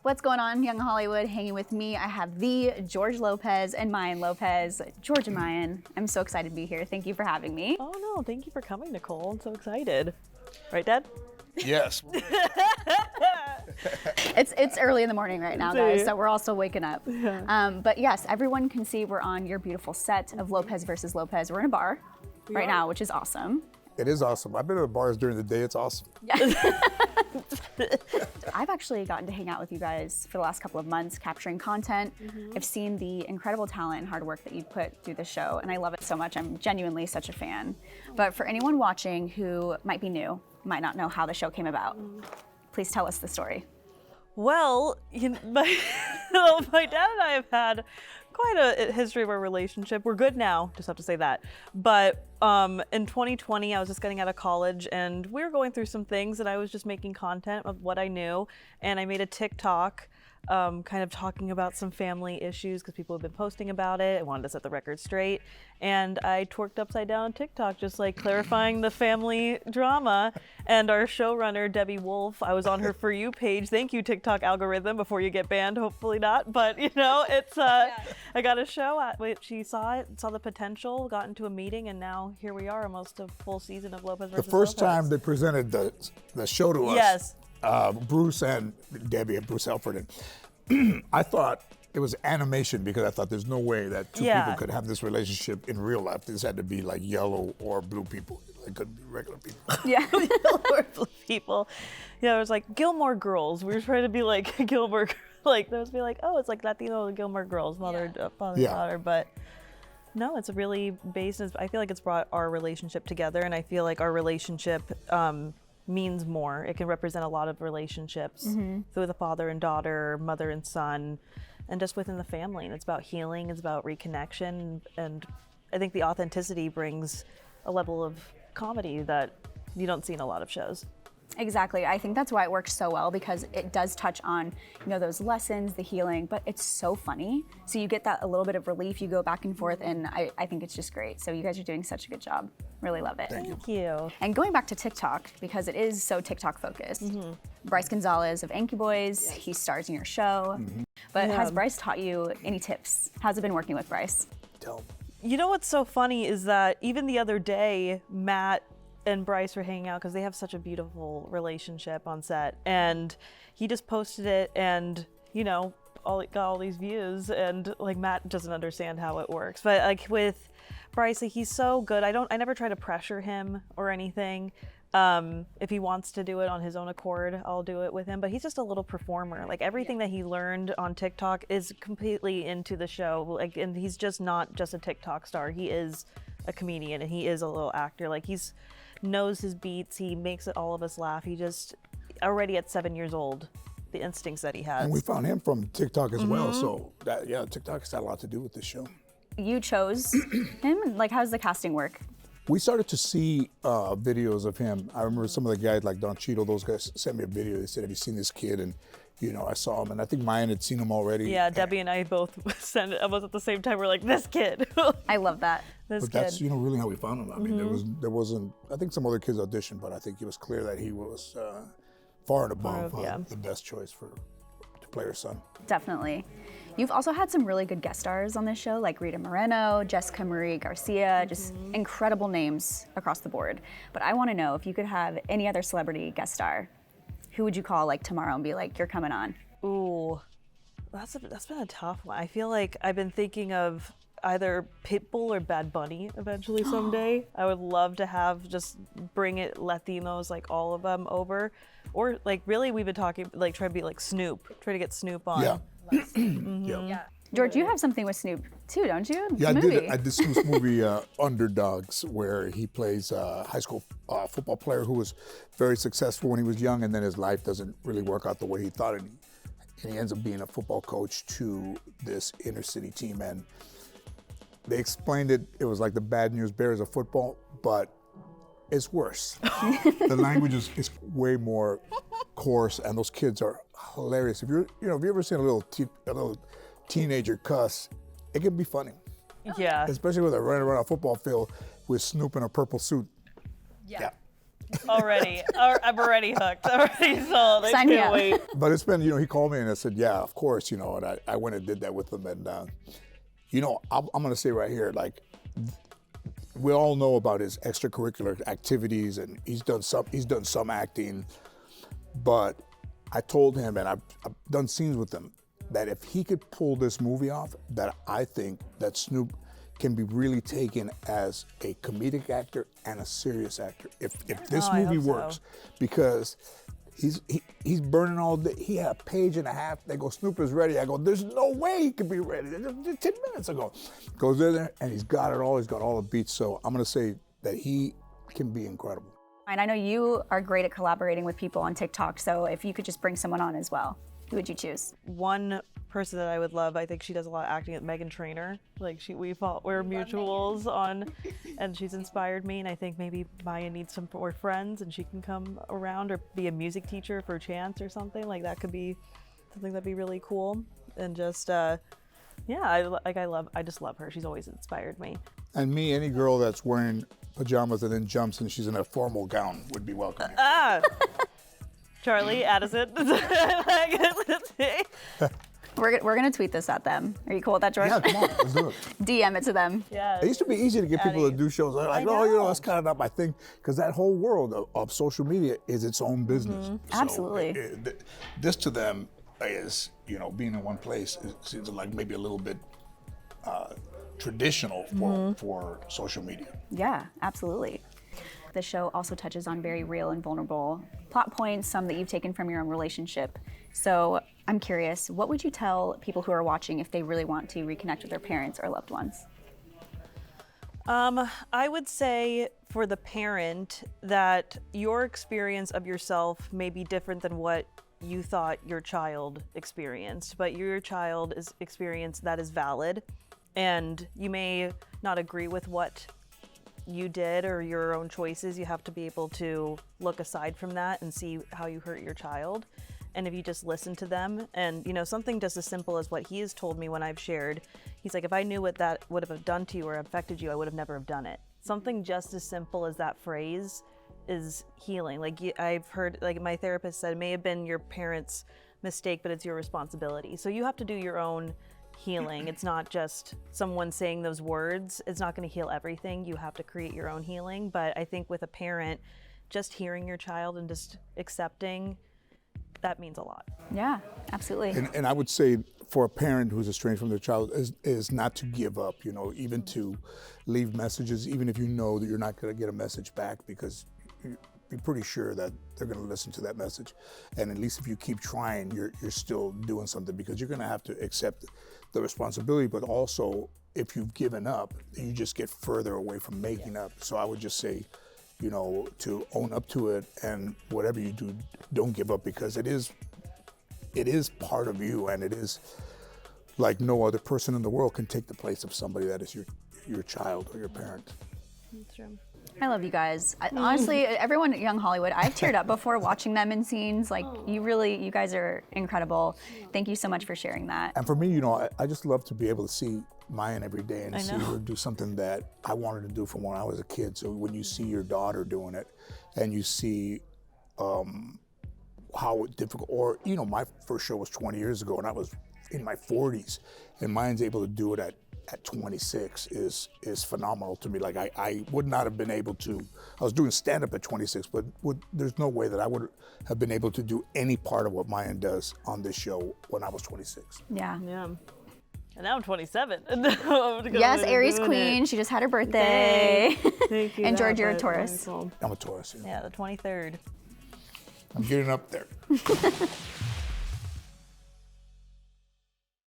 What's going on, Young Hollywood? Hanging with me, I have the George Lopez and Mayan Lopez. George and Mayan, I'm so excited to be here. Thank you for having me. Oh no, thank you for coming, Nicole. I'm so excited. Right, Dad? Yes. It's early in the morning right now, guys, so we're all still waking up. Yeah. But yes, everyone can see we're on your beautiful set of Lopez versus Lopez. We're in a bar right now, which is awesome. It is awesome. I've been to the bars during the day. It's awesome. I've actually gotten to hang out with you guys for the last couple of months, capturing content. I've seen the incredible talent and hard work that you put through the show, and I love it so much. I'm genuinely such a fan. But for anyone watching who might be new, might not know how the show came about, please tell us the story. Well, my dad and I have had quite a history of our relationship. We're good now, just have to say that. But in 2020, I was just getting out of college and we were going through some things and I was just making content of what I knew. And I made a TikTok kind of talking about some family issues because people have been posting about it. I wanted to set the record straight. And I twerked upside down on TikTok, just like clarifying the family drama. And our showrunner, Debbie Wolf, I was on her For You page. Thank you, TikTok algorithm, before you get banned, hopefully not. But you know, it's, I got a show at which she saw it, saw the potential, got into a meeting, and now here we are, almost a full season of Lopez versus The first Lopez. time they presented the show to us, Yes. Bruce and Debbie and Bruce Alfred, and I thought it was animation because I thought there's no way that two people could have this relationship in real life. This had to be like yellow or blue people. It couldn't be regular people. Yeah. People. Yeah, it was like Gilmore Girls. We were trying to be like Gilmore, like those be like, oh, it's like Latino Gilmore Girls, father and daughter, but no, it's really based. I feel like it's brought our relationship together, and I feel like our relationship means more. It can represent a lot of relationships through the father and daughter, mother and son, and just within the family. And it's about healing, it's about reconnection, and I think the authenticity brings a level of comedy that you don't see in a lot of shows. Exactly. I think that's why it works so well, because it does touch on, you know, those lessons, the healing, but it's so funny. So you get that a little bit of relief, you go back and forth, and I think it's just great. So you guys are doing such a good job. Really love it. Thank you. And going back to TikTok, because it is so TikTok focused, Bryce Gonzalez of Anki Boys, he stars in your show. But has Bryce taught you any tips? How's it been working with Bryce? Tell 'em. You know what's so funny is that even the other day, Matt and Bryce were hanging out because they have such a beautiful relationship on set, and he just posted it, and you know, got all these views, and like Matt doesn't understand how it works, but like with Bryce, like, he's so good. I never try to pressure him or anything. If he wants to do it on his own accord, I'll do it with him, but he's just a little performer. Like everything that he learned on TikTok is completely into the show. Like, and he's just not just a TikTok star. He is a comedian and he is a little actor. Like he's knows his beats. He makes all of us laugh. He just already at 7 years old, the instincts that he has. And we found him from TikTok as well. So that, TikTok's had a lot to do with this show. You chose him? Like, how does the casting work? We started to see videos of him. I remember some of the guys like Don Cheadle, those guys sent me a video. They said, have you seen this kid? And you know, I saw him, and I think Mayan had seen him already. Yeah, Debbie and I both sent it almost at the same time. We're like, this kid. I love that. This But kid. that's, you know, really how we found him. I mean, there wasn't, I think some other kids auditioned, but I think it was clear that he was far and above the best choice to play her son. Definitely. You've also had some really good guest stars on this show, like Rita Moreno, Jessica Marie Garcia, just incredible names across the board. But I want to know, if you could have any other celebrity guest star, who would you call like tomorrow and be like, you're coming on? Ooh, that's been a tough one. I feel like I've been thinking of either Pitbull or Bad Bunny eventually someday. I would love to have just bring it Latinos, like all of them over. Or like really we've been talking, like try to be like Snoop, try to get Snoop on. Yeah. Yeah. George, you have something with Snoop too, don't you? Yeah, Movie. I did Snoop's movie Underdogs, where he plays a high school football player who was very successful when he was young, and then his life doesn't really work out the way he thought, and he ends up being a football coach to this inner city team. And they explained it was like the Bad News Bears of football, but it's worse. The language is way more coarse, and those kids are hilarious. If you've ever seen a little teenager cuss, it can be funny. Yeah. Especially when they're running around a football field with Snoop in a purple suit. Yeah. Already. I'm already hooked. Already sold. I Sign me can't up. wait. But it's been, he called me and I said, yeah, of course, and I went and did that with him. And, I'm going to say right here, like, we all know about his extracurricular activities, and he's done some acting, but I told him, and I've done scenes with him, that if he could pull this movie off, that I think that Snoop can be really taken as a comedic actor and a serious actor. If this I movie hope so. works, because he's burning all day. He had a page and a half. They go, Snoop is ready. I go, there's no way he could be ready. Just 10 minutes ago. Goes in there and he's got it all. He's got all the beats. So I'm gonna say that he can be incredible. And I know you are great at collaborating with people on TikTok, so if you could just bring someone on as well, who would you choose? One person that I would love, I think she does a lot of acting, at Meghan Trainor. Like we're mutuals on, and she's inspired me. And I think maybe Maya needs some more friends, and she can come around or be a music teacher for Chance or something. Like that could be something that'd be really cool. And just I just love her. She's always inspired me. And me, any girl that's wearing pajamas and then jumps and she's in a formal gown would be welcome. Charlie, Addison. We're gonna tweet this at them. Are you cool with that, George? Yeah, come on, let's do it. DM it to them. Yeah. It used to be easy to get people to do shows. They're like, that's kind of not my thing. Because that whole world of social media is its own business. So Absolutely. This to them is, being in one place, it seems like maybe a little bit traditional for social media. Yeah, absolutely. The show also touches on very real and vulnerable plot points, some that you've taken from your own relationship. So I'm curious, what would you tell people who are watching if they really want to reconnect with their parents or loved ones? I would say for the parent that your experience of yourself may be different than what you thought your child experienced, but your child is experience that is valid, and you may not agree with what you did or your own choices. You have to be able to look aside from that and see how you hurt your child. And if you just listen to them, and something just as simple as what he has told me when I've shared, he's like, if I knew what that would have done to you or affected you, I would have never have done it. Something just as simple as that phrase is healing. Like I've heard, like my therapist said, it may have been your parents' mistake, but it's your responsibility. So you have to do your own healing. It's not just someone saying those words. It's not going to heal everything. You have to create your own healing. But I think with a parent, just hearing your child and just accepting, that means a lot. Yeah, absolutely. And I would say for a parent who's estranged from their child is not to give up, even to leave messages, even if you know that you're not going to get a message back, because you're pretty sure that they're going to listen to that message. And at least if you keep trying, you're still doing something, because you're going to have to accept the responsibility. But also, if you've given up, you just get further away from making up. So I would just say, to own up to it, and whatever you do, don't give up, because it is part of you, and it is like no other person in the world can take the place of somebody that is your child or your parent. That's true. I love you guys. Honestly, everyone at Young Hollywood, I've teared up before watching them in scenes. Like, you guys are incredible. Thank you so much for sharing that. And for me, I just love to be able to see Mayan every day and see her do something that I wanted to do from when I was a kid. So when you see your daughter doing it, and you see how difficult, or my first show was 20 years ago, and I was in my 40s, and Mayan's able to do it at 26 is phenomenal to me. Like I would not have been able to. I was doing stand-up at 26, but there's no way that I would have been able to do any part of what Mayan does on this show when I was 26. Yeah. Yeah. And now I'm 27. Yes, Aries Queen. She just had her birthday. Thank you. And George, you're a Taurus. I'm a Taurus. Yeah, the 23rd. I'm getting up there.